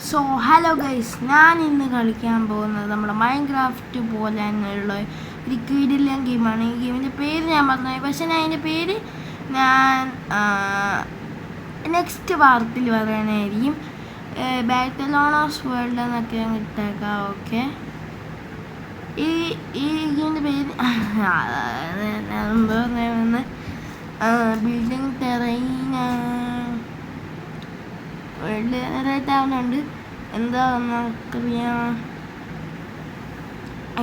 So hello guys, ഞാൻ ഇന്ന് കളിക്കാൻ പോകുന്നത് നമ്മുടെ മൈൻക്രാഫ്റ്റ് പോലെ തന്നെയുള്ള ഒരു കിടിലൻ ഗെയിമാണ്. ഈ ഗെയിമിൻ്റെ പേര് ഞാൻ പറഞ്ഞു, പക്ഷേ ഞാൻ അതിൻ്റെ പേര് ഞാൻ നെക്സ്റ്റ് വാർത്തിൽ പറയാനായിരിക്കും. ബാറ്റലോണോസ് വേൾഡ് എന്നൊക്കെ ഇട്ടേക്കാം. ഓക്കെ, ഈ ഗെയിമിൻ്റെ പേര് ബിൽഡിംഗ് ടെറൈൻ ആവുന്നുണ്ട്. എന്താ നമുക്കറിയാം.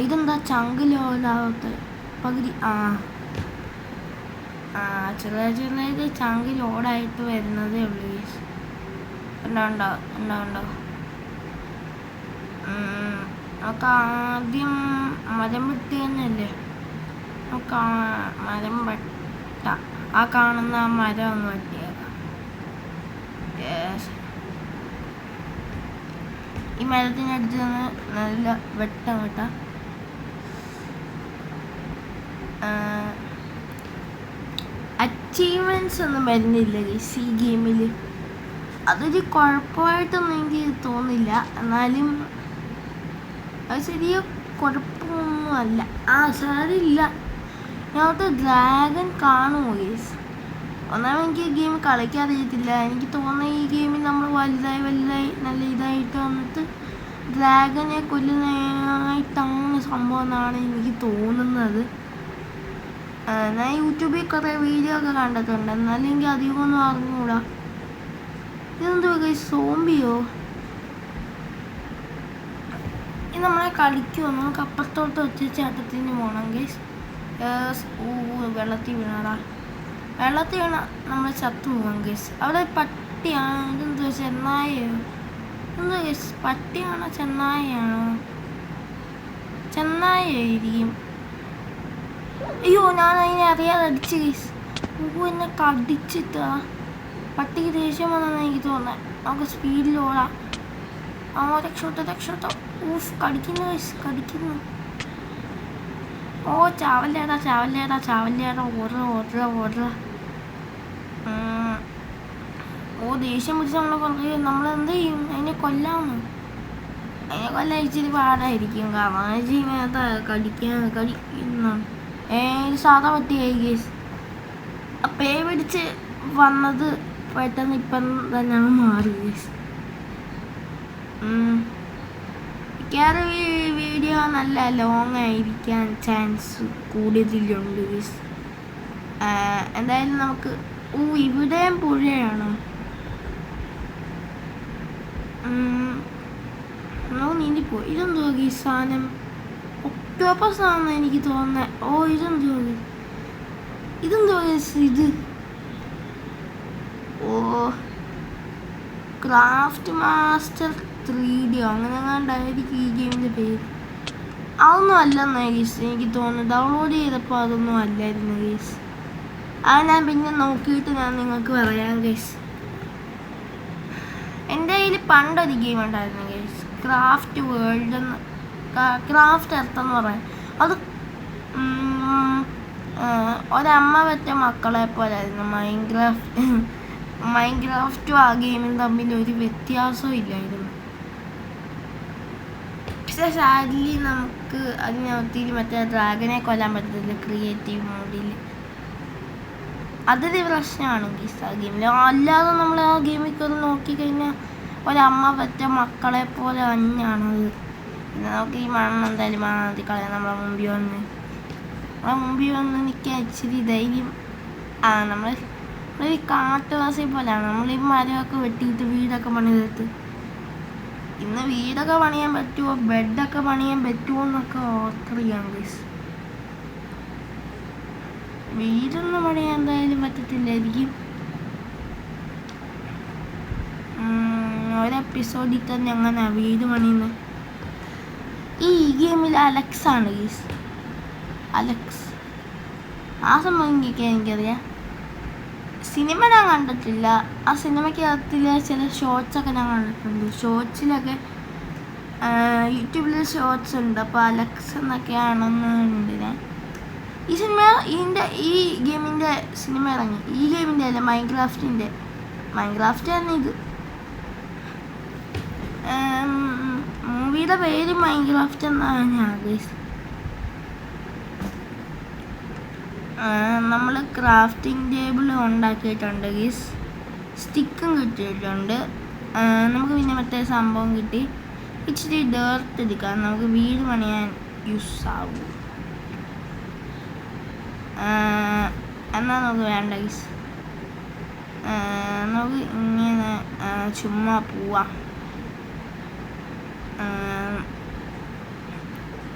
ഇതെന്താ ചങ്കിലോടാവത്ത പകുതി ചെറിയ ചങ്കിലോടായിട്ട് വരുന്നതേ ഉള്ളൂ. ഉണ്ടോ നമുക്ക് ആദ്യം മരം വെട്ടി തന്നെയല്ലേ. നമുക്ക് മരം വെട്ട ആ കാണുന്ന ആ മരം ഒന്ന് വെട്ടിയേക്കാം. ഈ മരത്തിനടുത്ത് നിന്ന് നല്ല വെട്ടം. അച്ചീവ്മെൻറ്റ്സ് ഒന്നും വരുന്നില്ല ഈ ഗെയിമിൽ. അതൊരു കുഴപ്പമായിട്ടൊന്നും എനിക്ക് തോന്നില്ല. എന്നാലും അത് ശരിയ കുഴപ്പമൊന്നുമല്ല. സാരമില്ല. ഞങ്ങൾക്ക് ഡ്രാഗൺ കാണുമോ ഗൈസ്? ഒന്നാമത് എനിക്ക് ഈ ഗെയിം കളിക്കാൻ അറിയത്തില്ല. എനിക്ക് തോന്നുന്നത് ഈ ഗെയിമിൽ നമ്മൾ വലുതായി നല്ല ഇതായിട്ട് വന്നിട്ട് ഡ്രാഗനെ കൊല്ലുന്നതായിട്ടാണ് സംഭവം എന്നാണ് എനിക്ക് തോന്നുന്നത്. ഞാൻ യൂട്യൂബിൽ കുറേ വീഡിയോ ഒക്കെ കണ്ടിട്ടുണ്ട്, എന്നാലും എനിക്ക് അധികമൊന്നും അറിഞ്ഞുകൂടാ. ഇതെന്തോ ഗൈസ്, സോംബിയോ? ഇത് നമ്മളെ കളിക്കുമോ? നമുക്ക് അപ്പുറത്തോട്ട് ഒറ്റച്ചാട്ടത്തിന് പോകണം ഗൈസ്. വെള്ളത്തിൽ വീണ നമ്മൾ ചത്തു പോകാം ഗൈസ്. അവിടെ പട്ടിയാണ്. ഇതെന്തോ ചെന്നായയോ? എന്തോ ഗൈസ്, പട്ടിയാണോ ചെന്നായയാണോ? ചെന്നായിരിക്കും. അയ്യോ, ഞാൻ അതിനെ അറിയാതെ അടിച്ച് ഗൈസ്. എന്നെ കടിച്ചിട്ടാ. പട്ടിക്ക് ദേഷ്യം വന്നെന്ന് എനിക്ക് തോന്നുന്നത്. നമുക്ക് സ്പീഡിൽ ഓടാം. രക്ഷോട്ടോ. കടിക്കുന്നു ഗൈസ്, കടിക്കുന്നു. ചാവല്ലേടാ. ഓട. ദേഷ്യം പിടിച്ച് നമ്മളെന്ത് ചെയ്യും? അതിനെ കൊല്ലാന്ന്. അതിനെ കൊല്ലാൻ ഇച്ചിരി പാടായിരിക്കും. കാരണം കടിക്കുന്നു. ഇത് സാധാ പറ്റിയായി ഗേസ്. പേ പിടിച്ച് വന്നത് പെട്ടെന്ന് ഇപ്പം തന്നെയാണ് മാറി ഗേസ്. മിക്കവാറും ഈ വീഡിയോ നല്ല ലോങ് ആയിരിക്കാൻ ചാൻസ് കൂടുതലുണ്ട് ഗേസ്. എന്തായാലും നമുക്ക് ഇവിടെയും പുഴയാണോ? നീന്തിപ്പോ. ഇതെന്തോ ഈ സാധനം? ഒക്ടോപ്പസ് ആണെന്ന് എനിക്ക് തോന്നുന്നത്. ഇതെന്തോ ഇത്? ക്രാഫ്റ്റ് മാസ്റ്റർ 3D അങ്ങനെ കണ്ടായിരിക്കും ഈ ഗെയിമിൻ്റെ പേര്. അതൊന്നും അല്ലെന്നാ ഗീസ് എനിക്ക് തോന്നുന്നു. ഡൗൺലോഡ് ചെയ്തപ്പോൾ അതൊന്നും അല്ലായിരുന്നു ഗീസ്. അത് ഞാൻ പിന്നെ നോക്കിയിട്ട് ഞാൻ നിങ്ങൾക്ക് പറയാം ഗൈസ്. എൻ്റെ കയ്യിൽ പണ്ടൊരു ഗെയിം ഉണ്ടായിരുന്നു ഗൈസ്, ക്രാഫ്റ്റ് വേൾഡ് എന്ന്, ക്രാഫ്റ്റ് എർത്ത് എന്ന് പറയാം. അത് ഒരമ്മ പറ്റ മക്കളെ പോലായിരുന്നു. മൈൻക്രാഫ്റ്റും ആ ഗെയിമും തമ്മിൽ ഒരു വ്യത്യാസവും ഇല്ലായിരുന്നു. പക്ഷേ സാഡ്ലി നമുക്ക് അതിനകത്ത് മറ്റേ ഡ്രാഗനെ കൊല്ലാൻ പറ്റത്തില്ല ക്രിയേറ്റീവ് മോഡിൽ. അതൊരു പ്രശ്നമാണ് ഗീസ് ആ ഗെയിമിൽ. അല്ലാതെ നമ്മൾ ആ ഗെയിമിൽ കയറി നോക്കിക്കഴിഞ്ഞാൽ ഒരമ്മ പറ്റ മക്കളെ പോലെ തന്നെയാണത്. പിന്നെ നമുക്ക് ഈ മണ്ണ് എന്തായാലും മാറ്റി കളയാം. നമ്മളെ മുമ്പിൽ വന്ന് നിൽക്കാൻ ഇച്ചിരി ധൈര്യം. നമ്മളൊരു കാട്ടുവാസി പോലെയാണ്. നമ്മൾ ഈ മരമൊക്കെ വെട്ടിയിട്ട് വീടൊക്കെ പണിതെടുത്ത്. ഇന്ന് വീടൊക്കെ പണിയാൻ പറ്റുമോ, ബെഡൊക്കെ പണിയാൻ പറ്റുമോ എന്നൊക്കെ ഓർക്കറിയാം ഗീസ്. വീടൊന്നും പണിയാൻ എന്തായാലും പറ്റത്തില്ലായിരിക്കും. ഒരെപ്പിസോഡിൽ തന്നെ അങ്ങനെ വീട് പണിയുന്നത്. ഈ ഗെയിമിൽ അലക്സ് ആണ് ഗീസ്. അലക്സ് ആ സംഭവം എനിക്കറിയാം. സിനിമ ഞാൻ കണ്ടിട്ടില്ല. ആ സിനിമയ്ക്കകത്തിലെ ചില ഷോർട്സൊക്കെ ഞാൻ കണ്ടിട്ടുണ്ട്. ഷോർട്സിലൊക്കെ യൂട്യൂബിൽ ഷോർട്സ് ഉണ്ട്. അപ്പോൾ അലക്സ് എന്നൊക്കെയാണെന്നുണ്ട്. ഞാൻ ഈ ഗെയിമിൻ്റെ സിനിമ ഇറങ്ങി. ഈ ഗെയിമിൻ്റെ അല്ല, മൈൻക്രാഫ്റ്റ് തന്നെ ഇത്. മൂവിയുടെ പേര് മൈൻക്രാഫ്റ്റ് എന്നാണ് ഗൈസ്. നമ്മൾ ക്രാഫ്റ്റിംഗ് ടേബിൾ ഉണ്ടാക്കിയിട്ടുണ്ട് ഗൈസ്. സ്റ്റിക്കും കിട്ടിയിട്ടുണ്ട്. നമുക്ക് പിന്നെ മറ്റേ സംഭവം കിട്ടി. ഇച്ചിരി ഡേർട്ട് എടുക്കാം, നമുക്ക് വീട് പണിയാൻ യൂസ് ആവും. എന്നാൽ നമുക്ക് വേണ്ട ഗൈസ്, നമുക്ക് ഇങ്ങനെ ചുമ്മാ പോവാം.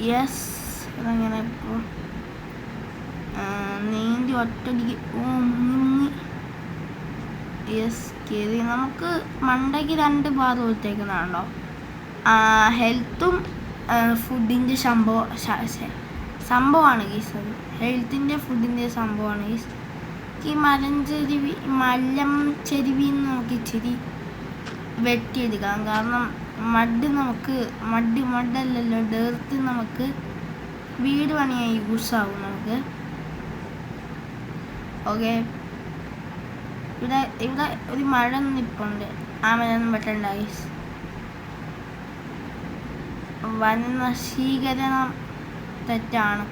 യെസ്, അതങ്ങനെ ഇപ്പോൾ നീന്തി ഒറ്റടിക്ക് മുങ്ങി. യെസ്, കയറി. നമുക്ക് മണ്ടയ്ക്ക് 2 ബാർ കൊടുത്തേക്കുന്നതാണല്ലോ. ഹെൽത്തും ഫുഡിൻ്റെ സംഭവമാണ് ഗീസ്. അത് ഹെൽത്തിൻ്റെ ഫുഡിൻ്റെ സംഭവമാണ് ഗീസ്. ഈ മലം ചെരുവിന്ന് നമുക്ക് ഇച്ചിരി വെട്ടിയെടുക്കാം. കാരണം മഡല്ലല്ലോ ഡേർത്ത് നമുക്ക് വീട് പണിയാൻ യൂസ് ആവും നമുക്ക്. ഓക്കെ, ഇവിടെ ഒരു മഴ നിൽപ്പുണ്ട്. ആ മഴയൊന്നും വെട്ടണ്ട ഗൈസ്. വനനശീകരണം തെറ്റാണ്.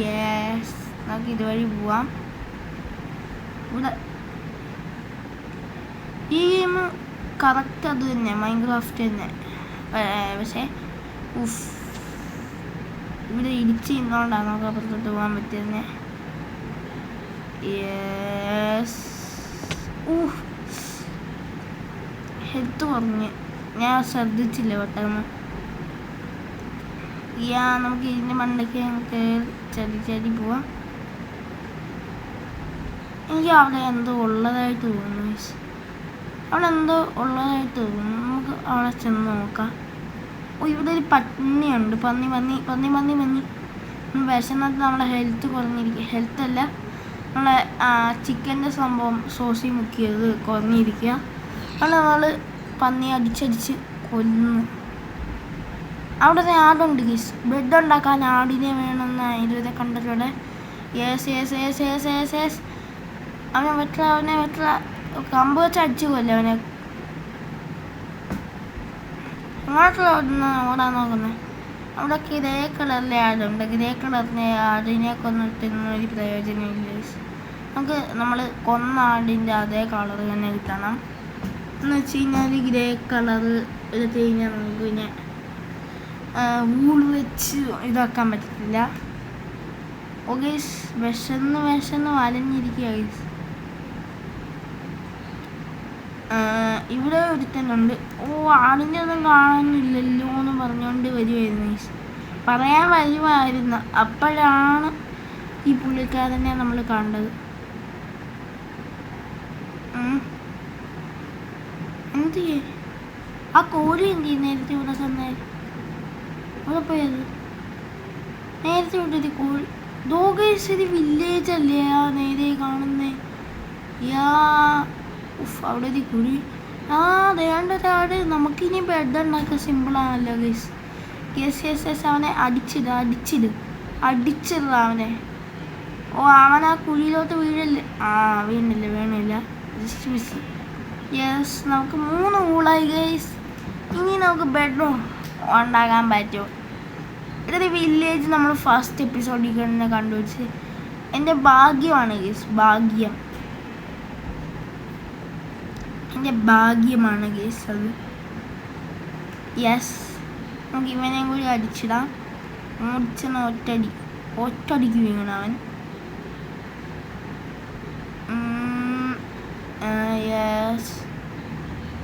യെസ്, നമുക്ക് ഇതുവഴി പോവാം. ഇവിടെ ഈ ഗെയിം കറക്റ്റ് അത് തന്നെ, മൈൻക്രാഫ്റ്റ് തന്നെ. പക്ഷേ ഇവിടെ ഇടിച്ച് ഇന്നുകൊണ്ടാണ് നമുക്ക് അപ്പുറത്തോട്ട് പോകാൻ പറ്റുന്നത്. യെസ്, ഹെൽത്ത് കുറഞ്ഞ് ഞാൻ ശ്രദ്ധിച്ചില്ല പെട്ടെന്ന്. നമുക്ക് ഇതിൻ്റെ മണ്ടയ്ക്ക് ചടി പോവാം. എനിക്ക് അവിടെ എന്തോ ഉള്ളതായിട്ട് തോന്നുന്നു. നമുക്ക് അവിടെ ചെന്ന് നോക്കാം. ഇവിടെ ഒരു പന്നിയുണ്ട്. പന്നി വിശന്നിട്ട് നമ്മളെ ഹെൽത്ത് കുറഞ്ഞിരിക്കുക. ഹെൽത്തല്ല, നമ്മളെ ചിക്കൻ്റെ സംഭവം സോസി മുക്കിയത് കുറഞ്ഞിരിക്കുക. അവിടെ നമ്മൾ പന്നി അടിച്ചടിച്ച് കൊല്ലുന്നു. അവിടെ ഒരു ആടുണ്ട് ഗീസ്. ബ്രെഡ് ഉണ്ടാക്കാൻ ആടിനെ വേണമെന്ന് ഇതുവരെ കണ്ടിട്ടുണ്ട്. യെസ്, അവനെ വെട്ട കമ്പ് വെച്ച് അടിച്ചു കൊല്ല അവനെ. അങ്ങോട്ടുള്ള ഓടാൻ നോക്കുന്നത്. അവിടെ ഗ്രേ കളറിലെ ആടുണ്ട്. ഗ്രേ കളറിലെ ആടിനെ കൊന്നിട്ടൊരു പ്രയോജനമില്ല. നമുക്ക് നമ്മൾ കൊന്ന ആടിൻ്റെ അതേ കളർ തന്നെ കിട്ടണം. എന്ന് വെച്ച് കഴിഞ്ഞാൽ ഗ്രേ കളറ് എടുത്ത് കഴിഞ്ഞാൽ നമുക്ക് പിന്നെ വൂള് വെച്ച് ഇതാക്കാൻ പറ്റത്തില്ല. ഓക്കെ, വിശന്ന് വലഞ്ഞിരിക്കുക. ഇവിടെ ഒരുത്തനുണ്ട്. ആടിൻ്റെ ഒന്നും കാണുന്നില്ലല്ലോ എന്ന് പറഞ്ഞുകൊണ്ട് വരുമായിരുന്നു. പറയാൻ വരുമായിരുന്നു. അപ്പോഴാണ് ഈ പുള്ളിക്കാരനെ നമ്മൾ കണ്ടത്. എന്ത് ആ കോഴി എന്ത് ചെയ്യും? നേരത്തെ ഇവിടെ തന്നെ അവിടെ പോയത്. നേരത്തെ വിട്ടൊരു കോഴി. ദോഗേശ്വരി വില്ലേജ് അല്ലേ ആ നേരെ കാണുന്നേ? അവിടെ ഒരു കുഴി. വേണ്ട ഒരാട്. നമുക്കിനി ബെഡ് ഉണ്ടാക്കാൻ സിമ്പിളാണല്ലോ ഗൈസ്. യെസ്, അവനെ അടിച്ചിട അവനെ. അവൻ ആ കുഴിയിലോട്ട് വീഴല്ലേ? വീണില്ല. Just miss. യെസ്, നമുക്ക് 3 ഊളായി ഗൈസ്. ഇനി നമുക്ക് ബെഡ്റൂം ഉണ്ടാക്കാൻ പറ്റുമോ? ഇതൊരു വില്ലേജ് നമ്മൾ ഫസ്റ്റ് എപ്പിസോഡിൽ തന്നെ കണ്ടുപിടിച്ച്. എൻ്റെ ഭാഗ്യമാണ് ഗൈസ്, എൻ്റെ ഭാഗ്യമാണ് ഗൈസ് അത്. യെസ്, നമുക്ക് ഇവനെയും കൂടി അടിച്ചിടാം. മുടിച്ചെന്ന് ഒറ്റടിക്ക് വീങ്ങണം അവൻ. യെസ്,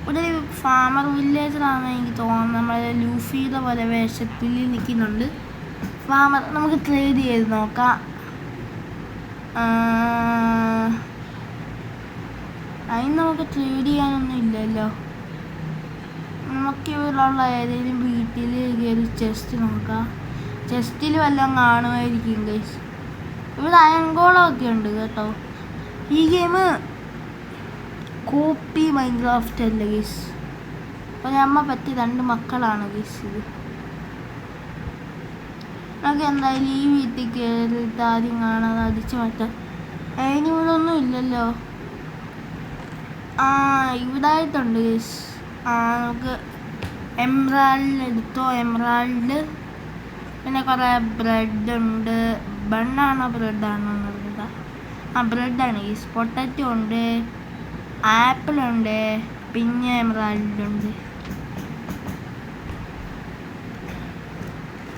ഇവിടെ ഒരു ഫാമർ വില്ലേജറാണ് എനിക്ക് തോന്നുന്നത്. നമ്മളെ ലൂഫിയുടെ പോലെ വേഷത്തിൽ നിൽക്കുന്നുണ്ട് ഫാമർ. നമുക്ക് ട്രേഡ് ചെയ്ത് നോക്കാം. അതിന് നമുക്ക് ട്രേഡ് ചെയ്യാനൊന്നും ഇല്ലല്ലോ. നമുക്ക് ഇവിടെയുള്ള ഏതെങ്കിലും വീട്ടിൽ കയറി ചെസ്റ്റ് നോക്കാം. ചെസ്റ്റിൽ വല്ലതും കാണുമായിരിക്കും ഗൈസ്. ഇവിടെ അയൺഗോളമൊക്കെ ഉണ്ട് കേട്ടോ. ഈ ഗെയിം കോപ്പി മൈൻക്രാഫ്റ്റ് അല്ല ഗൈസ്. ഒരമ്മ പറ്റി 2 മക്കളാണ് ഗൈസ് ഇത്. നമുക്ക് എന്തായാലും ഈ വീട്ടിൽ കയറിയിട്ട് ആദ്യം കാണാതെ അടിച്ചു മാറ്റാം. അതിന് ഇവിടെ ഒന്നും ഇല്ലല്ലോ. ഇവിടായിട്ട് ഉണ്ട് ഗൈസ്. നമുക്ക് എംറാൾഡ് എടുത്തോ, എംറാൾഡ്. പിന്നെ കുറേ ബ്രെഡ് ഉണ്ട്. ബണ്ണാണോ ബ്രെഡാണോ എന്നുള്ളത്? ബ്രെഡാണ് ഗൈസ്. പൊട്ടറ്റോ ഉണ്ട്, ആപ്പിളുണ്ട്, പിന്നെ എംറാൾഡ് ഉണ്ട്.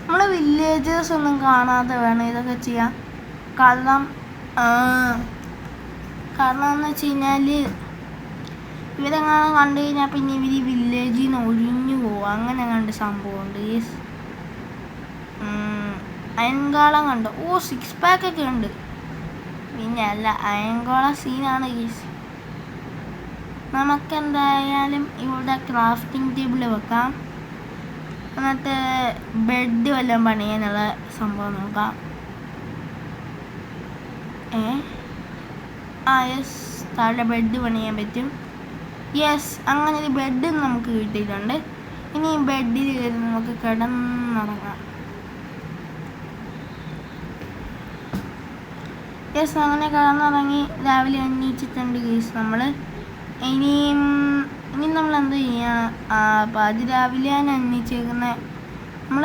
നമ്മൾ വില്ലേജേഴ്സ് ഒന്നും കാണാതെ വേണം ഇതൊക്കെ ചെയ്യാൻ. കാരണം എന്ന് വെച്ച് കഴിഞ്ഞാൽ ഇവരെങ്ങനെ കണ്ടു കഴിഞ്ഞാൽ പിന്നെ ഇവർ ഈ വില്ലേജിൽ നിന്ന് ഒഴിഞ്ഞു പോകും. അങ്ങനെ കണ്ട സംഭവമുണ്ട് യെസ്. അയൻകാളം കണ്ടോ? 6 പാക്ക് ഒക്കെ ഉണ്ട്. പിന്നെ അല്ല, അയൻകാളം സീനാണ് യെസ്. നമുക്കെന്തായാലും ഇവിടെ ക്രാഫ്റ്റിംഗ് ടേബിൾ വെക്കാം. എന്നിട്ട് ബെഡ് വല്ലതും പണിയാനുള്ള സംഭവം നോക്കാം. യെസ്, താഴെ ബെഡ് പണിയാൻ പറ്റും. യെസ്, അങ്ങനെ ഒരു ബെഡ് നമുക്ക് കിട്ടിയിട്ടുണ്ട്. ഇനി ഈ ബെഡിൽ കയറി നമുക്ക് കിടന്നുറങ്ങാം. യെസ്, അങ്ങനെ കിടന്നുറങ്ങി രാവിലെ എണ്ണീച്ചിട്ടുണ്ട് ഗൈസ് നമ്മൾ. ഇനി നമ്മൾ എന്ത് ചെയ്യാം? അതിരാവിലെയാണ് എണ്ണീച്ചേക്കുന്നത്. നമ്മൾ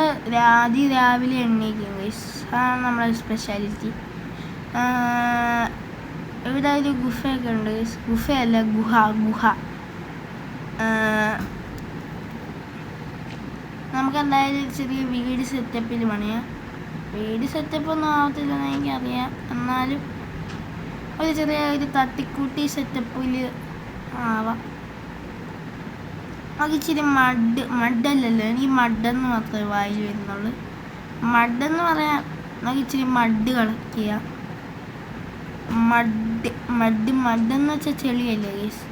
രാവിലെ എണ്ണീക്കും ഗൈസ്. അതാണ് നമ്മളെ സ്പെഷ്യാലിറ്റി. ഇവിടെ ഒരു ഗുഹയൊക്കെ ഉണ്ട്. ഗുഹയല്ല, ഗുഹ. നമുക്ക് എന്തായാലും ചെറിയ വീട് സെറ്റപ്പിൽ പണിയാം. വീട് സെറ്റപ്പ് ഒന്നും ആവത്തില്ലെന്ന് എനിക്കറിയാം. എന്നാലും ഒരു ചെറിയ ഒരു തട്ടിക്കൂട്ടി സെറ്റപ്പിൽ ആവാം. നമുക്ക് ഇച്ചിരി മഡല്ലല്ലോ, എനിക്ക് മഡെന്ന് മാത്രമേ വായിൽ വരുന്നുള്ളൂ. മഡെന്ന് പറയാൻ നമുക്ക് ഇച്ചിരി മഡ് കളക്ട് ചെയ്യാം. മഡെന്ന് വെച്ചാൽ ചെളിയല്ലേ ഗൈസ്?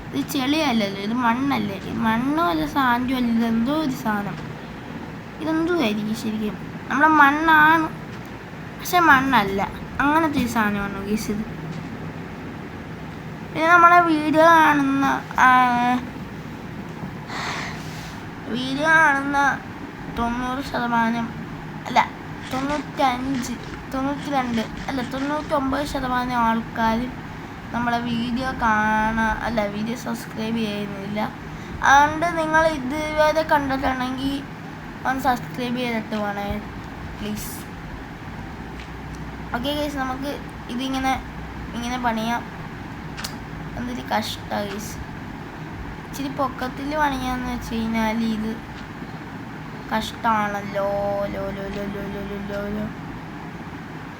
ഇത് ചെളിയല്ലല്ലോ, ഇത് മണ്ണല്ലേ. മണ്ണും അല്ല, സാൻഡും അല്ല, ഇതെന്തോ ഒരു സാധനം. ഇതെന്തോ ആയിരിക്കും ശരിക്കും. നമ്മുടെ മണ്ണാണ്, പക്ഷെ മണ്ണല്ല. അങ്ങനത്തെ ഒരു സാധനമാണ് ഗൈസ് ഇത്. പിന്നെ നമ്മളെ വീഡിയോ കാണുന്ന 90% അല്ല 95, 92 അല്ല 99% ആൾക്കാരും നമ്മളെ വീഡിയോ വീഡിയോ സബ്സ്ക്രൈബ് ചെയ്യുന്നില്ല. അതുകൊണ്ട് നിങ്ങൾ ഇതുവരെ കണ്ടിട്ടുണ്ടെങ്കിൽ ഒന്ന് സബ്സ്ക്രൈബ് ചെയ്തിട്ട് വേണേ പ്ലീസ്. ഓക്കെ ഗൈസ്, നമുക്ക് ഇങ്ങനെ പണിയാം. എന്തൊരു കഷ്ടമാണ് ഗൈസ്. ഇച്ചിരി പൊക്കത്തിൽ പണിയാന്ന് വെച്ച് കഴിഞ്ഞാൽ ഇത് കഷ്ടമാണല്ലോ.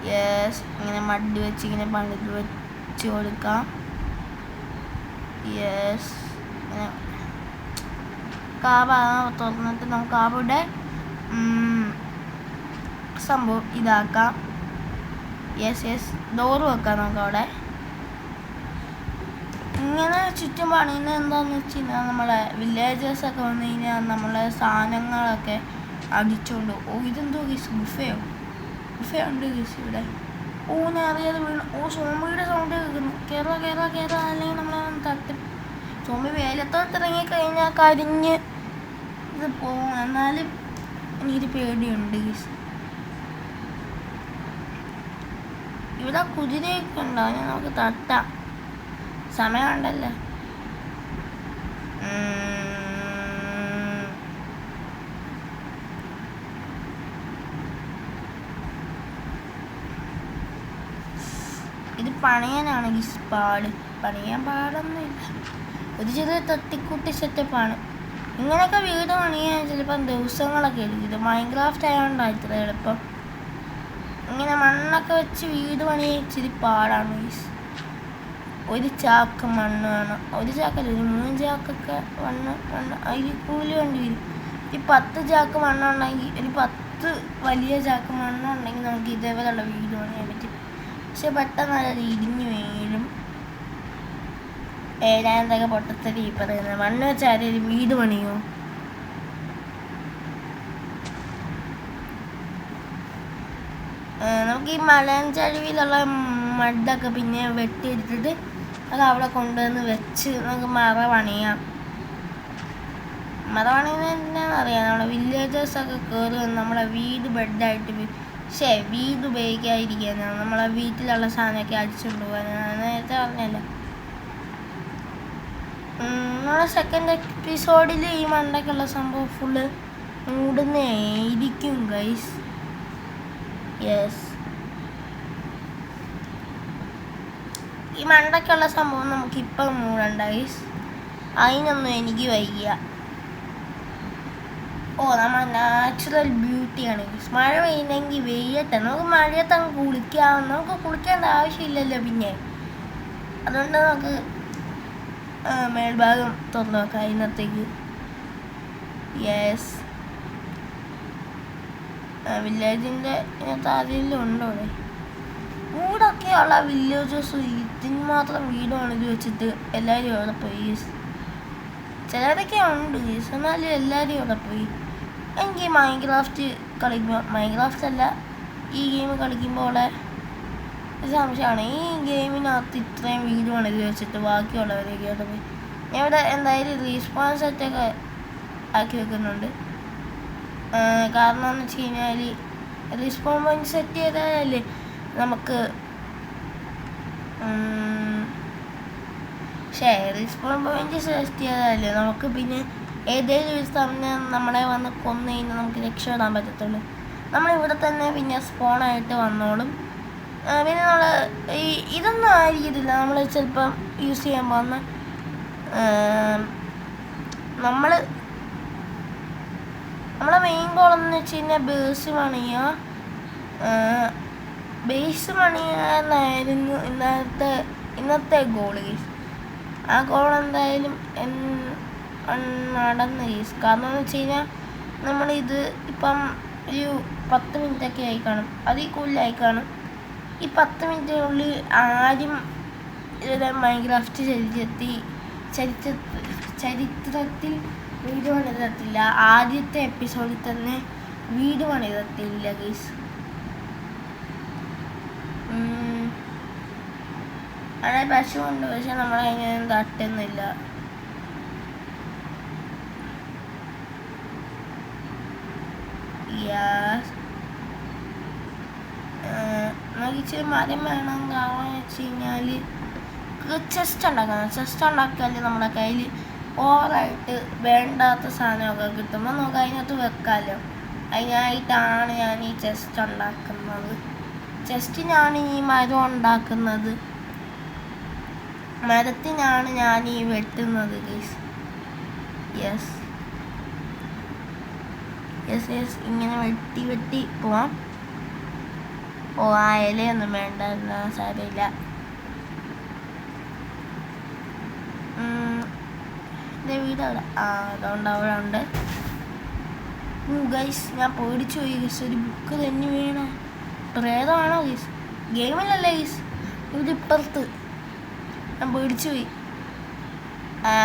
യെസ്, ഇങ്ങനെ മഡ് വെച്ച് ഇങ്ങനെ പണിത് വെച്ച് കൊടുക്കാം. യെസ്, ഇങ്ങനെ കാബ തുറന്നിട്ട് നമുക്ക് അവിടെ സംഭവം ഇതാക്കാം. യെസ്, ഡോറ് വെക്കാം നമുക്ക് അവിടെ. ഇങ്ങനെ ചുറ്റും പണിയുന്നത് എന്താണെന്ന് വെച്ച് കഴിഞ്ഞാൽ നമ്മളെ വില്ലേജേഴ്സൊക്കെ വന്നു കഴിഞ്ഞാൽ നമ്മളെ സാധനങ്ങളൊക്കെ അടിച്ചോണ്ട്. ഇതെന്തോ ഗീസ്, ഗുഫയുണ്ട് ഗീസ് ഇവിടെ. ഞാൻ അറിയാതെ വീണു. സോംബിയുടെ സൗണ്ട് കേൾക്കുന്നു. കേറ അല്ലെങ്കിൽ നമ്മളെ തട്ടും. സോംബി വേലത്തോട്ട് ഇറങ്ങിക്കഴിഞ്ഞാൽ കരിഞ്ഞ് ഇത് പോകും. എന്നാലും എനിക്കൊരു പേടിയുണ്ട് ഗീസ്. ഇവിടെ കുതിരയൊക്കെ ഉണ്ടാവും, നമുക്ക് തട്ടാം. സമയം ഉണ്ടല്ലേ. ഇത് പണിയാനാണെങ്കിൽ പണിയാൻ പാടൊന്നുമില്ല. ഒരു ചെറിയ തട്ടിക്കൂട്ടി സെറ്റപ്പാണ്. ഇങ്ങനെയൊക്കെ വീട് പണിയാൻ ചിലപ്പം ദിവസങ്ങളൊക്കെ എടുക്കും. ഇത് മൈൻക്രാഫ്റ്റ് ആയതുകൊണ്ടാണ് ഇത്ര എളുപ്പം. ഇങ്ങനെ മണ്ണൊക്കെ വെച്ച് വീട് പണിയാൻ ഇച്ചിരി പാടാണ് ഗൈസ്. ഒരു ചാക്ക് മണ്ണ് വേണം. ഒരു ചാക്കല്ല, ഒരു 3 ചാക്കൊക്കെ മണ്ണ് അതിൽ കൂലി വേണ്ടി വരും. ഈ 10 ചാക്ക് മണ്ണുണ്ടെങ്കിൽ, ഒരു 10 വലിയ ചാക്ക് മണ്ണുണ്ടെങ്കിൽ നമുക്ക് ഇതേപോലെയുള്ള വീട് പണിയാൻ പറ്റും. പക്ഷെ പെട്ടെന്ന് അത് ഇടിഞ്ഞു വീഴും. ഏഴായിരത്തൊക്കെ പൊട്ടത്തരി ഈ പറയുന്നത്. മണ്ണ് വെച്ചാൽ ഒരു വീട് പണിയോ? നമുക്ക് ഈ മലഞ്ചരുവിലുള്ള മഡൊക്കെ പിന്നെ വെട്ടിയെടുത്തിട്ട് അത് അവിടെ കൊണ്ടുവന്ന് വെച്ച് നമുക്ക് മറ പണിയാം. മറ പണിയുന്നത് എന്താണെന്നറിയാം. നമ്മുടെ വില്ലേജേഴ്സൊക്കെ കയറി വന്ന് നമ്മളെ വീട് ബെഡായിട്ട് വീട് ഉപയോഗിക്കാതിരിക്കാനാണ്. നമ്മളെ വീട്ടിലുള്ള സാധനമൊക്കെ അടിച്ചുകൊണ്ട് പോകാനാണ്. നേരത്തെ പറഞ്ഞല്ലോ. നമ്മളെ സെക്കൻഡ് എപ്പിസോഡിൽ ഈ മണ്ടയ്ക്കുള്ള സംഭവം ഫുള്ള് മൂടുന്നതായിരിക്കും ഗൈസ്. യെസ്, ഈ മണ്ടയ്ക്കുള്ള സംഭവം നമുക്കിപ്പം മൂടണ്ട ഗൈസ്, അതിനൊന്നും എനിക്ക് വയ്യ. നമ്മൾ നാച്ചുറൽ ബ്യൂട്ടിയാണ് ഗൈസ്. മഴ പെയ്യുന്നെങ്കിൽ വെയ്യട്ടെ, നമുക്ക് മഴയത്ത് അങ്ങ് കുളിക്കാം. നമുക്ക് കുളിക്കേണ്ട ആവശ്യമില്ലല്ലോ പിന്നെ. അതുകൊണ്ട് നമുക്ക് മേൽഭാഗം തുറന്നു നോക്കാം ഇന്നത്തേക്ക്. യെസ്, വില്ലേജിൻ്റെ ഇതിനകത്ത് ആരെങ്കിലും ഉണ്ടോ? വീടൊക്കെയുള്ള വില്ലേജസ് ഇതിന് മാത്രം വീടാണ് ഇത് വെച്ചിട്ട് എല്ലാവരും അവിടെ പോയി. ചിലരൊക്കെ ഉണ്ട് ഗീസ്, എന്നാലും എല്ലാവരും അവിടെ പോയി. എനിക്ക് മൈൻക്രാഫ്റ്റ് മൈൻക്രാഫ്റ്റ് അല്ല, ഈ ഗെയിം കളിക്കുമ്പോൾ ഉള്ള സംശയമാണ്. ഈ ഗെയിമിനകത്ത് ഇത്രയും വീടുമാണ് ഇത് വെച്ചിട്ട് ബാക്കിയുള്ളവരൊക്കെ അവിടെ പോയി. ഞാൻ ഇവിടെ എന്തായാലും റീസ്പോൺ സെറ്റൊക്കെ ആക്കി വെക്കുന്നുണ്ട്. കാരണം എന്ന് വെച്ച് കഴിഞ്ഞാൽ റീസ്പോൺ പോയിന്റ് സെറ്റ് ചെയ്താലല്ലേ നമുക്ക് റീസ്പോൺ പോയിന്റ് സെറ്റ് ചെയ്താലല്ലേ നമുക്ക് പിന്നെ ഏതെങ്കിലും ഒരു സമയം നമ്മളെ വന്ന് കൊന്നു കഴിഞ്ഞാൽ നമുക്ക് രക്ഷപ്പെടാൻ പറ്റത്തുള്ളൂ. നമ്മളിവിടെ തന്നെ പിന്നെ സ്പോണായിട്ട് വന്നോളും. പിന്നെ നമ്മൾ ഇതൊന്നും ആയിരിക്കത്തില്ല നമ്മൾ ചിലപ്പം യൂസ് ചെയ്യാൻ പോകുന്ന നമ്മളെ മെയിൻ ഗോളെന്ന് വെച്ച് കഴിഞ്ഞാൽ ബേസ് പണിയാനായിരുന്നു ഇന്നത്തെ ഗോൾ ഗീസ്. ആ ഗോൾ എന്തായാലും നടന്ന് ഗീസ്. കാരണം എന്ന് വെച്ച് കഴിഞ്ഞാൽ നമ്മളിത് ഇപ്പം ഒരു 10 മിനിറ്റൊക്കെ ആയി കാണും, അതിൽ കൂടുതലായി കാണും. ഈ 10 മിനിറ്റിനുള്ളിൽ ആരും ഇവിടെ മൈൻക്രാഫ്റ്റ് ചരിത്രത്തിൽ വീഡിയോ പണിതത്തില്ല. ആദ്യത്തെ എപ്പിസോഡിൽ തന്നെ വീഡിയോ പണിതത്തില്ല ഗൈസ്. അവിടെ പശുവുണ്ട്, പക്ഷെ നമ്മളതിനൊന്നും തട്ടുന്നില്ല. നമുക്ക് ഇച്ചിരി മരം വേണം. കാരണം വെച്ച് കഴിഞ്ഞാൽ ചെസ്റ്റ് ഉണ്ടാക്കിയാൽ നമ്മുടെ കയ്യിൽ ഓവറായിട്ട് വേണ്ടാത്ത സാധനമൊക്കെ കിട്ടുമ്പോൾ നമുക്ക് അതിനകത്ത് വെക്കാമല്ലോ. അതിനായിട്ടാണ് ഞാൻ ഈ ചെസ്റ്റ് ഉണ്ടാക്കുന്നത്. ചെസ്റ്റിനാണ് ഈ മരം ഉണ്ടാക്കുന്നത്, മരത്തിനാണ് ഞാൻ ഈ വെട്ടുന്നത് ഗൈസ്. യെസ്, ഇങ്ങനെ വെട്ടി പോവാം. ആ ഇലയൊന്നും വേണ്ട, സാരമില്ല. എൻ്റെ വീട് അവിടെ, അതുകൊണ്ട് അവിടെ ഉണ്ട് ഗൈസ്. ഞാൻ പേടിച്ചു പോയി ഗൈസ്, ഒരു ബുക്ക് തന്നെ വീണ പ്രേതമാണോ ഗൈസ്? ഗെയിമിലല്ലേ ഗൈസ്, ഇവിടെ ഇപ്പുറത്ത്. ഞാൻ പേടിച്ചു പോയി.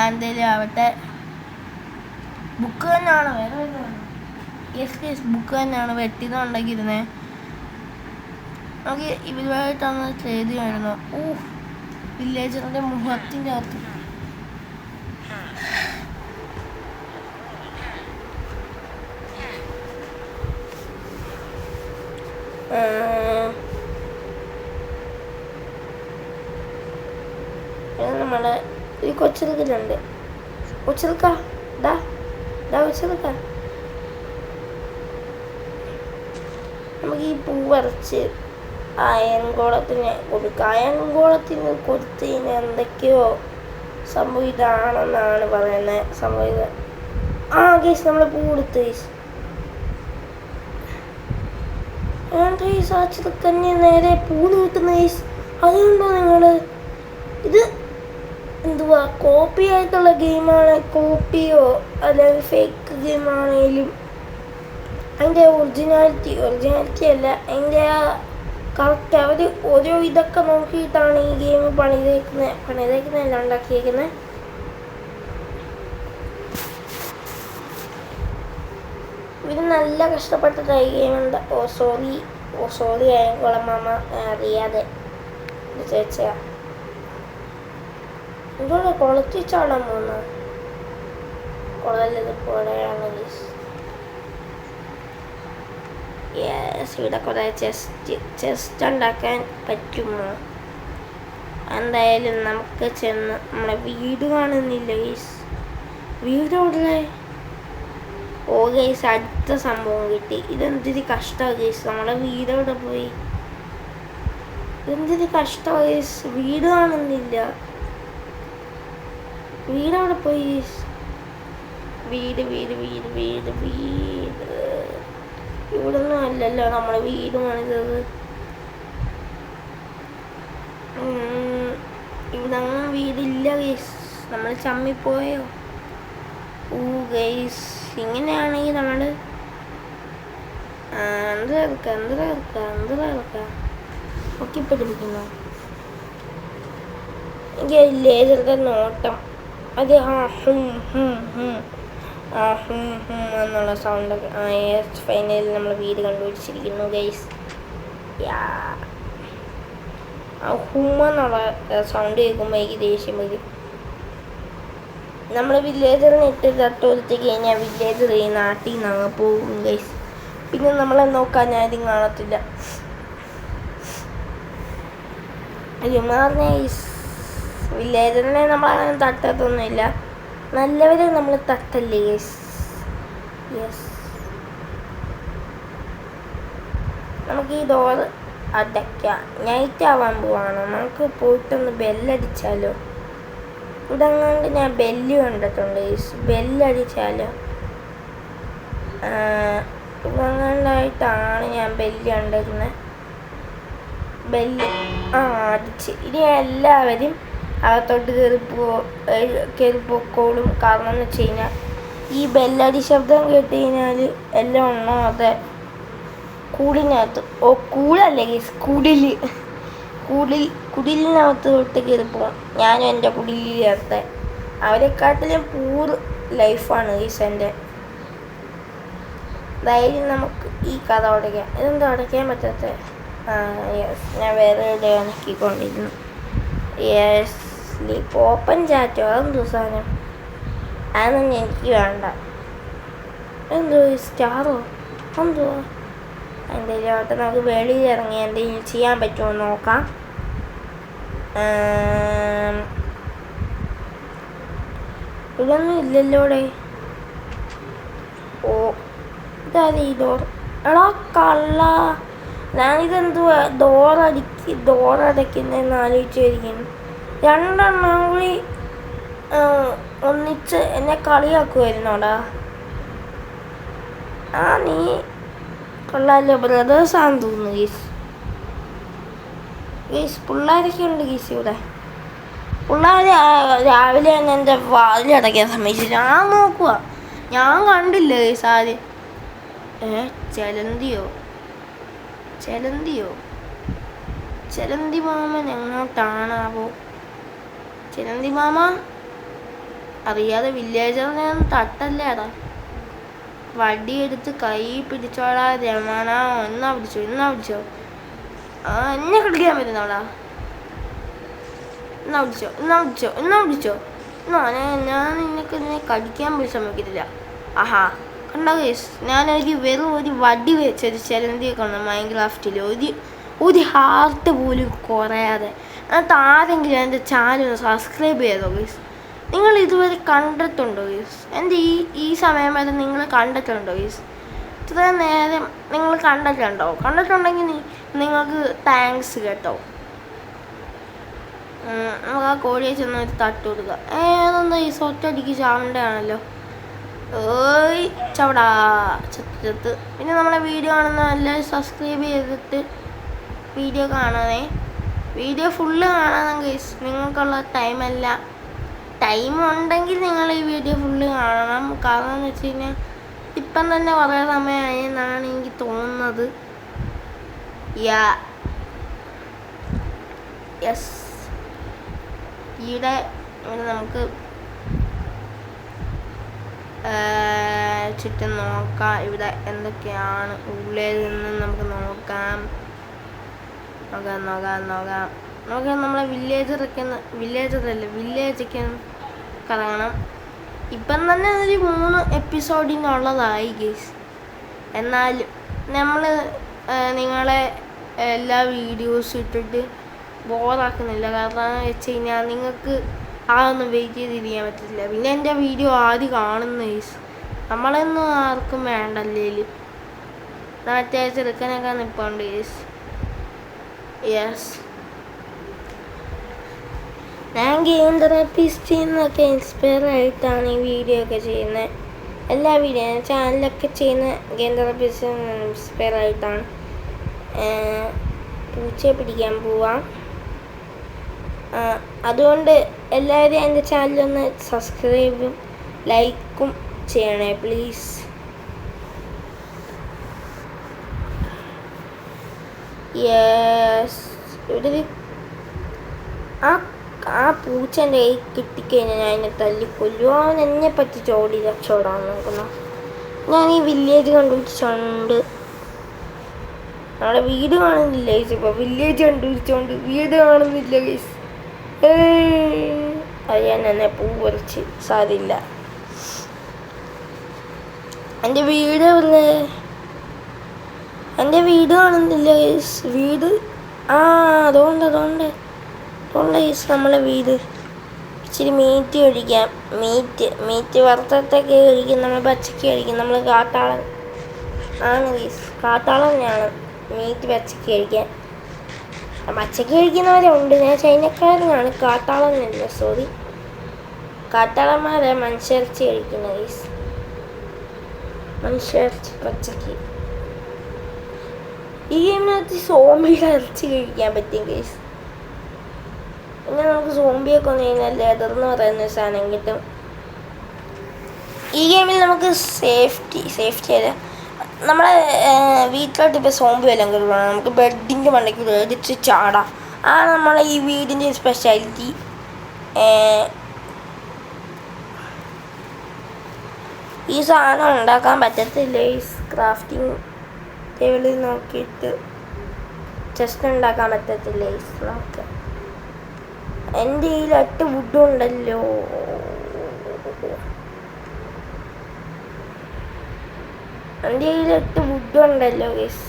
എന്തേലും ആവട്ടെ, ബുക്ക് തന്നെയാണോ? വേറെ വല്ലതും? യെസ്, ബുക്ക് തന്നെയാണ് വെട്ടിന്നുണ്ടാക്കിയിരുന്നേ. നമുക്ക് ഇവരുമായിട്ടൊന്ന് ചെയ്ത് കഴിഞ്ഞു. വില്ലേജറിൻ്റെ മുഖത്തിൻ്റെ അകത്ത് നമ്മളെ ഈ കൊച്ചിലുണ്ട്. കൊച്ചിൽക്ക നമുക്ക് ഈ പൂ വരച്ച് അയൻകോളത്തിന് കൊടുക്കുക. അയൻകോളത്തിന് കൊടുത്ത് കഴിഞ്ഞാൽ എന്തൊക്കെയോ സംഭവിതാണെന്നാണ് പറയുന്നത്. സംഭവിതം ഗേസ് നമ്മൾ പൂ കൊടുത്ത് ഗേസ് ആ ചെറുക്കന്നെ നേരെ പൂ നീട്ടുന്ന ഗേസ്. അതുകൊണ്ടോ നിങ്ങൾ ഇത് എന്തുവാ കോപ്പി ആയിട്ടുള്ള ഗെയിമാണ്? കോപ്പിയോ അല്ലെങ്കിൽ ഫേക്ക് ഗെയിമാണെങ്കിലും അതിൻ്റെ ഒറിജിനാലിറ്റി അല്ല, അതിൻ്റെ ആ കറക്റ്റ് അവർ ഓരോ ഇതൊക്കെ നോക്കിയിട്ടാണ് ഈ ഗെയിം പണിതേക്കുന്നതല്ല ഉണ്ടാക്കിയേക്കുന്നത്. ഇവർ നല്ല കഷ്ടപ്പെട്ടിട്ടാണ് ഈ ഗെയിം ഉണ്ട്. സോറി ആയകുളമാമ അറിയാതെ ചേച്ചാ ഇതോടെ കുളത്തിൽ ചാടാൻ പോകുന്ന കുളല്ലത് പോലെയാണ്. ഇവിടെ കുറേ ചെസ്റ്റ് ഉണ്ടാക്കാൻ പറ്റുമോ? എന്തായാലും നമുക്ക് ചെന്ന് നമ്മളെ വീട് കാണുന്നില്ല ഗൈസ്. വീട് അവിടെ. ഓ ഗൈസ്, അടുത്ത സംഭവം കിട്ടി. ഇതെന്തൊരു കഷ്ടമാണ് ഗൈസ്, നമ്മളെ വീട് അവിടെ പോയി. എന്തൊരു കഷ്ടമാണ് ഗൈസ്, വീട് കാണുന്നില്ല. വീട് അവിടെ പോയി ഗൈസ്. വീട് വീട് വീട് വീട് വീട് ഇവിടൊന്നും അല്ലല്ലോ നമ്മളെ വീട് പണിതത്. ഇവിടെ അങ്ങനെ വീടില്ല ഗൈസ്, നമ്മൾ ചമ്മിപ്പോയോ? ഓ ഗൈസ്, ഇങ്ങനെയാണെങ്കിൽ നമ്മൾ എന്തിനാ ഒക്കെ പഠിപ്പിക്കുന്നു. എനിക്ക് ലേസറിൻ്റെ നോട്ടം അത് എന്നുള്ള സൗണ്ടൊക്കെ. ഫൈനലിൽ നമ്മൾ വീട് കണ്ടുപിടിച്ചിരിക്കുന്നു ഗൈസ്. ആ എന്നുള്ള സൗണ്ട് കേൾക്കുമ്പോൾ എനിക്ക് ദേഷ്യം വരും. നമ്മൾ വില്ലേജറിന് ഇട്ട് തട്ടോടുത്ത് കഴിഞ്ഞാൽ വില്ലേജർ ഈ നാട്ടിൽ നിന്ന് അങ്ങ് പോകും ഗൈസ്. പിന്നെ നമ്മളെ നോക്കാൻ ആരും കാണത്തില്ല. വില്ലേജറിനെ നമ്മളങ്ങനെ തട്ടത്തൊന്നുമില്ല. നല്ലവരെ നമ്മൾ തട്ടല്ലേ ഗൈസ്. യെസ്, നമുക്ക് ഈ ഡോർ അടയ്ക്കാം. നൈറ്റ് ആവാൻ പോവാണ്. നമുക്ക് പോയിട്ടൊന്ന് ബെല്ലടിച്ചാലോ? ഇവിടെ അങ്ങോട്ട് ഞാൻ ബെല്ല് കണ്ടിട്ടുണ്ട് ഗൈസ്. ബെല്ലടിച്ചാലോ? ഇവിടെ അങ്ങോട്ടായിട്ടാണ് ഞാൻ ബെല്ല് കണ്ടിരുന്നത്. ബെല്ല് അടിച്ച്. ഇനി എല്ലാവരും അകത്തോട്ട് കയറിപ്പോക്കോളും. കാരണം എന്ന് വെച്ച് കഴിഞ്ഞാൽ ഈ ബെല്ലടി ശബ്ദം കേട്ട് കഴിഞ്ഞാൽ എല്ലാം ഒന്നാമത്തെ കൂടിനകത്ത്, കൂടല്ലേ ഗൈസ്, കുടിലിനകത്ത് തൊട്ട് കയറിപ്പോകും. ഞാനും എൻ്റെ കുടിലിനകത്ത് അവരെക്കാട്ടിലും പൂർ ലൈഫാണ് ഗൈസ് എൻ്റെ. ധൈര്യം നമുക്ക് ഈ കഥ ഉടയ്ക്കാം. ഇതെന്താ അടയ്ക്കാൻ പറ്റാത്ത? യെസ്, ഞാൻ വേറെ ഇവിടെ ഉണക്കിക്കൊണ്ടിരുന്നു. യെസ്, സ്ലീപ്പ് ഓപ്പൺ ചാറ്റോ? അതെന്തോ സാധനം? അതൊന്നും എനിക്ക് വേണ്ട. എന്തോ സ്റ്റാറോ എന്തോ? എന്തെങ്കിലും ആവട്ടെ, നമുക്ക് വെളിയിൽ ഇറങ്ങി എന്തെങ്കിലും ചെയ്യാൻ പറ്റുമോ നോക്കാം. ഇതൊന്നും ഇല്ലല്ലോടെ. ഓ, ഇതായത് ഈ ഡോർ. എടാ കള്ള, ഞാനിതെന്തുവാ ഡോറടയ്ക്കുന്നതെന്ന് ആലോചിച്ചായിരിക്കുന്നു. രണ്ടെണ്ണം കൂടി ഒന്നിച്ച് എന്നെ കളിയാക്കുമായിരുന്നോടാ. നീ കൊള്ളാലോ, ബ്രദേഴ്സാണെന്ന് തോന്നുന്നു ഗീസ്. പിള്ളേരൊക്കെ ഉണ്ട് ഗീസ് ഇവിടെ. പിള്ളേർ രാവിലെ തന്നെ എൻ്റെ വാതിലടയ്ക്കാൻ സമ്മതിച്ചില്ല. ഞാൻ നോക്കുക, ഞാൻ കണ്ടില്ല ഗീസ് ആദ്യം. ചെലന്തി മാമൻ എങ്ങോട്ടാണാവോ? ചെലന്തി മാമ അറിയാതെ വില്ലേജറിനെ തട്ടല്ലേടാ. വടിയെടുത്ത് കൈ പിടിച്ചോടാ രമണ. എന്നാ പിടിച്ചോ എന്നെ കളിക്കാൻ പറ്റുന്നോടാ. എന്നാ പിടിച്ചോ. ഞാൻ നിന്നെ കടിക്കാൻ പോലും ശ്രമിക്കത്തില്ല. ആഹാ, കണ്ടോ ഗൈസ്, ഞാനൊരു വെറും ഒരു വടി വെച്ചൊരു ചെലന്തിയെ കൊണ്ടു മൈൻക്രാഫ്റ്റിൽ. ഒരു ഹാർട്ട് പോലും കുറയാതെ. എന്നിട്ട് ആരെങ്കിലും എൻ്റെ ചാനൽ സബ്സ്ക്രൈബ് ചെയ്തോ ഗൈസ്? നിങ്ങൾ ഇതുവരെ കണ്ടിട്ടുണ്ടോ ഗൈസ്? എൻ്റെ ഈ സമയം വരെ നിങ്ങൾ കണ്ടിട്ടുണ്ടോ ഗൈസ്? ഇത്രയും നേരം നിങ്ങൾ കണ്ടിട്ടുണ്ടെങ്കിൽ നിങ്ങൾക്ക് താങ്ക്സ് കേട്ടോ. നമുക്ക് ആ കോഴിയെ ചെന്ന് ഒരു തട്ട് കൊടുക്കുക. ഏതെന്താ ഈ ഒറ്റയടിക്ക് ചാവണ്ടയാണല്ലോ. ചവിടാ ചത്ത്. പിന്നെ നമ്മളെ വീഡിയോ കാണുന്ന എല്ലാവരും സബ്സ്ക്രൈബ് ചെയ്തിട്ട് വീഡിയോ കാണണേ. വീഡിയോ ഫുള്ള് കാണണം ഗൈസ്. നിങ്ങൾക്കുള്ള ടൈം ഉണ്ടെങ്കിൽ നിങ്ങൾ ഈ വീഡിയോ ഫുള്ള് കാണണം. കാരണം എന്ന് വെച്ച് കഴിഞ്ഞാൽ ഇപ്പം തന്നെ കുറേ സമയമായി എന്നാണ് എനിക്ക് തോന്നുന്നത്. യെസ്, ഇവിടെ നമുക്ക് ചുറ്റും നോക്കാം. ഇവിടെ എന്തൊക്കെയാണ് ഉള്ളിൽ നിന്ന് നമുക്ക് നോക്കാം. നമ്മളെ വില്ലേജൊക്കെ കറങ്ങണം. ഇപ്പം തന്നെ ഒരു 3 എപ്പിസോഡിനുള്ളതായി ഗൈസ്. എന്നാലും നമ്മൾ നിങ്ങളെ എല്ലാ വീഡിയോസ് ഇട്ടിട്ട് ബോറാക്കുന്നില്ല. കാരണം വെച്ച് കഴിഞ്ഞാൽ നിങ്ങൾക്ക് അതൊന്നും വെയിറ്റ് ചെയ്തിരിക്കാൻ പറ്റില്ല. പിന്നെ എൻ്റെ വീഡിയോ ആദ്യം കാണുന്ന ഗൈസ്, നമ്മളൊന്നും ആർക്കും വേണ്ടല്ലേല്. മറ്റേ ചെറുക്കനൊക്കെ നിൽപ്പുണ്ട് ഗൈസ്. യെസ്, ഞാൻ ഗെയിം തെറാപ്പിസ്റ്റിൽ നിന്നൊക്കെ ഇൻസ്പയർ ആയിട്ടാണ് ഈ വീഡിയോ ഒക്കെ ചെയ്യുന്നത്. എല്ലാ വീഡിയോ ചാനലൊക്കെ ചെയ്യുന്ന ഗെയിം തെറാപ്പിസ്റ്റിൽ നിന്ന് ഇൻസ്പയർ ആയിട്ടാണ്. പൂച്ചയെ പിടിക്കാൻ പോവാം. അതുകൊണ്ട് എല്ലാവരും എൻ്റെ ചാനലൊന്ന് സബ്സ്ക്രൈബും ലൈക്കും ചെയ്യണേ പ്ലീസ്. യെസ്, ഇവിടെ ആ പൂച്ച എൻ്റെ കൈ കിട്ടിക്കഴിഞ്ഞാൽ ഞാൻ എന്നെ തല്ലിക്കൊല്ലും. അവൻ എന്നെ പറ്റി രക്ഷോടാൻ നോക്കുന്നു. ഞാൻ ഈ വില്ലേജ് കണ്ടുപിടിച്ചോണ്ട് നമ്മുടെ വീട് കാണുന്നില്ല ഗൈസ്. ഇപ്പോൾ വില്ലേജ് കണ്ടുപിടിച്ചോണ്ട് വീട് കാണുന്നില്ല ഗൈസ്. അത് ഞാൻ എന്നെ പൂ പറിച്ച് സാരില്ല. എൻ്റെ വീട് എവിടെ? എൻ്റെ വീട് കാണുന്നില്ല ഗൈസ്. വീട് അതുകൊണ്ട് ഗൈസ് നമ്മളെ വീട്. ഇച്ചിരി മീറ്റ് കഴിക്കാം. മീറ്റ് വറുത്തൊക്കെ കഴിക്കും. നമ്മൾ പച്ചക്ക് കഴിക്കും. നമ്മൾ കാട്ടാളൻ ആണ് ഗൈസ്. കാട്ടാളനാണ് മീറ്റ് പച്ചക്ക് കഴിക്കാൻ. പച്ചക്ക് കഴിക്കുന്നവരുണ്ട്. ഞാൻ ചൈനക്കാരനാണ്, കാട്ടാളനല്ല. സോറി, കാട്ടാളന്മാരെ മനുഷ്യർച്ചി കഴിക്കുന്ന ഗൈസ്. മനുഷ്യർച്ചി പച്ചക്ക്. ഈ ഗെയിമിനകത്ത് സോംബിയുടെ ഇറച്ചി കഴിക്കാൻ പറ്റും ഗൈസ്. പിന്നെ നമുക്ക് സോംബിയൊക്കെ ഒന്ന് കഴിഞ്ഞാൽ ലെതർ എന്ന് പറയുന്ന സാധനം കിട്ടും. ഈ ഗെയിമിൽ നമുക്ക് സേഫ്റ്റി അല്ല, നമ്മളെ വീട്ടിലോട്ട് ഇപ്പോൾ സോംബി വല്ലതും കിട്ടുകയാണ്. നമുക്ക് ബെഡിൻ്റെ മണ്ടയ്ക്ക് വേടിച്ച് ചാടാം. നമ്മളെ ഈ വീടിൻ്റെ സ്പെഷ്യാലിറ്റി. ഈ സാധനം ഉണ്ടാക്കാൻ പറ്റത്തില്ല. ഈ ക്രാഫ്റ്റിംഗ് ടേബിളിൽ നോക്കിയിട്ട് ചെസ്റ്റ് ഉണ്ടാക്കാൻ പറ്റത്തില്ല. നമുക്ക് എൻ്റെ കയ്യിൽ 8 വുഡും ഉണ്ടല്ലോ. എൻ്റെ കയ്യിൽ 8 വുഡും ഉണ്ടല്ലോ ഗൈസ്.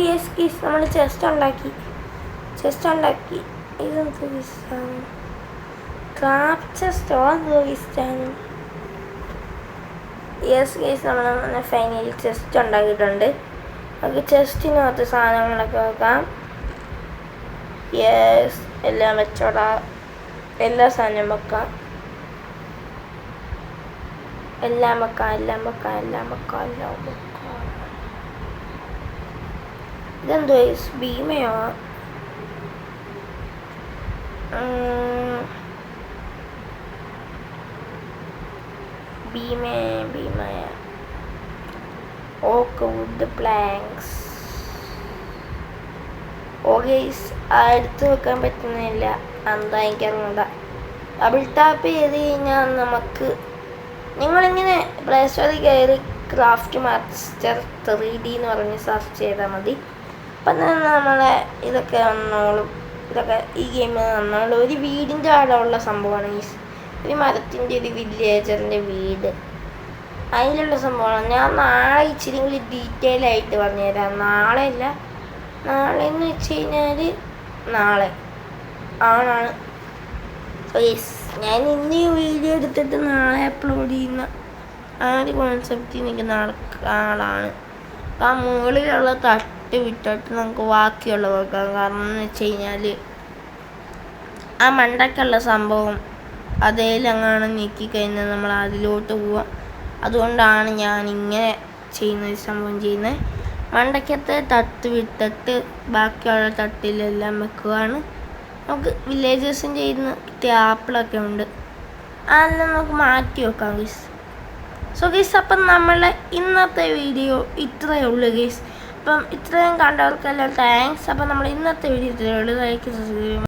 യെസ് ഗൈസ്, നമ്മൾ ചെസ്റ്റ് ഉണ്ടാക്കി. ഇതെന്ത് ഗൈസാണ്? ക്രാഫ്റ്റ് ചെസ്റ്റോ ഗൈസാണ്. യെസ് ഗൈസ്, നമ്മൾ ഫൈനലി ചെസ്റ്റ് ഉണ്ടാക്കിയിട്ടുണ്ട്. നമുക്ക് ചെസ്റ്റിനകത്ത് സാധനങ്ങളൊക്കെ വെക്കാം. യെസ്, എല്ലാം വെച്ചോടാ. എല്ലാ സാധനവും വെക്കാം. എല്ലാം വെക്കാം. ഇതെന്തോ ഭീമയോ? ഭീമയ. ഓക്ക് വുഡ് പ്ലാങ്ക്സ്. ഗൈസ്, അടുത്ത് വെക്കാൻ പറ്റുന്നില്ല. എന്താ എനിക്കറിഞ്ഞൂടാ. ഡബിൾ ടാപ്പ് ചെയ്ത് കഴിഞ്ഞാൽ നമുക്ക്, നിങ്ങളിങ്ങനെ പ്ലേ സ്റ്റോറിൽ കയറി ക്രാഫ്റ്റ് മാസ്റ്റർ 3D എന്ന് പറഞ്ഞ് സെർച്ച് ചെയ്താൽ മതി. അപ്പം തന്നെ നമ്മളെ ഇതൊക്കെ വന്നോളും. ഈ ഗെയിമിൽ വന്നോളും. ഒരു വീടിൻ്റെ അടമുള്ള സംഭവമാണ് ഈ ഒരു മരത്തിൻ്റെ ഒരു വില്ലേജറിൻ്റെ വീട്. അതിലുള്ള സംഭവമാണ്. ഞാൻ നാളെ ഇച്ചിരി കൂടി ഡീറ്റെയിൽ ആയിട്ട് പറഞ്ഞുതരാം. നാളെ എന്ന് വെച്ച് കഴിഞ്ഞാൽ നാളെ ആണ്. ഞാൻ ഇന്ന് ഈ വീഡിയോ എടുത്തിട്ട് നാളെ അപ്ലോഡ് ചെയ്യുന്ന ഒരു കോൺസെപ്റ്റ് നിൽക്കുന്ന ആളാണ്. ആ മുകളിലുള്ള തട്ട് വിട്ടിട്ട് നമുക്ക് ബാക്കിയുള്ള വെക്കാം. കാരണം എന്ന് വെച്ച് കഴിഞ്ഞാൽ ആ മണ്ടയ്ക്കുള്ള സംഭവം അതേലങ്ങാണ് നീക്കിക്കഴിഞ്ഞാൽ നമ്മൾ അതിലോട്ട് പോവാം. അതുകൊണ്ടാണ് ഞാൻ ഇങ്ങനെ സംഭവം ചെയ്യുന്നത്. മണ്ടയ്ക്കത്തെ തട്ട് വിട്ടിട്ട് ബാക്കിയുള്ള തട്ടിലെല്ലാം വെക്കുകയാണ്. നമുക്ക് വില്ലേജേഴ്സിൻ്റെ ഇന്ന് കിട്ടിയ ആപ്പിളൊക്കെ ഉണ്ട്, അതെല്ലാം നമുക്ക് മാറ്റി വെക്കാം ഗൈസ്. സോ ഗൈസ്, അപ്പം നമ്മളെ ഇന്നത്തെ വീഡിയോ ഇത്രയേ ഉള്ളൂ ഗൈസ്. അപ്പം ഇത്രയും കണ്ടവർക്കെല്ലാം താങ്ക്സ്. അപ്പം നമ്മൾ ഇന്നത്തെ വീഡിയോ ഇത്രയേ ഉള്ളൂ.